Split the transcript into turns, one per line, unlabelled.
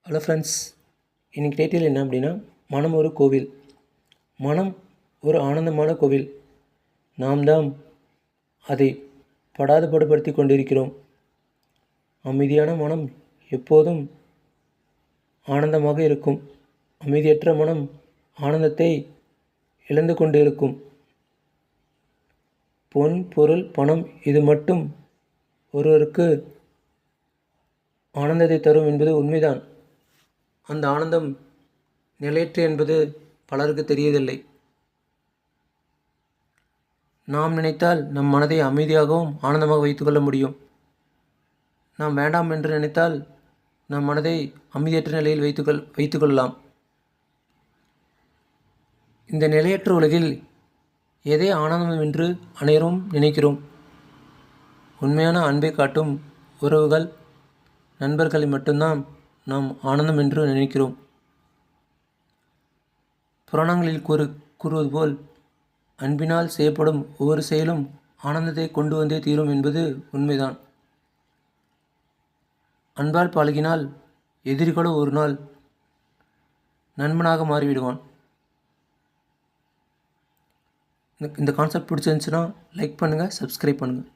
Hello friends, இன்றைக்கி title என்ன அப்படின்னா, மனம் ஒரு கோவில். மனம் ஒரு ஆனந்தமான கோவில். நாம் தான் அதை படாதபாடுபடுத்தி கொண்டிருக்கிறோம். அமைதியான மனம் எப்போதும் ஆனந்தமாக இருக்கும். அமைதியற்ற மனம் ஆனந்தத்தை இழந்து கொண்டிருக்கும். பொன், பொருள், பணம் இது மட்டும் ஒருவருக்கு ஆனந்தத்தை தரும் என்பது உண்மைதான். அந்த ஆனந்தம் நிலையற்று என்பது பலருக்கு தெரியவில்லை. நாம் நினைத்தால் நம் மனதை அமைதியாகவும் ஆனந்தமாக வைத்துக்கொள்ள முடியும். நாம் வேண்டாம் என்று நினைத்தால் நம் மனதை அமைதியற்ற நிலையில் வைத்துக்கொள்ளலாம். இந்த நிலையற்ற உலகில் எதை ஆனந்தம் என்று அனைவரும் நினைக்கிறோம். உண்மையான அன்பை காட்டும் உறவுகள், நண்பர்களை மட்டும்தான் நாம் ஆனந்தம் என்று நினைக்கிறோம். புராணங்களில் கூறுவது போல் அன்பினால் செய்யப்படும் ஒவ்வொரு செயலும் ஆனந்தத்தை கொண்டு வந்தே தீரும் என்பது உண்மைதான். அன்பால் பழகினால் எதிரிகளோ ஒரு நாள் நண்பனாக மாறிவிடுவான். இந்த கான்செப்ட் பிடிச்சிருந்துச்சுன்னா லைக் பண்ணுங்கள், சப்ஸ்கிரைப் பண்ணுங்கள்.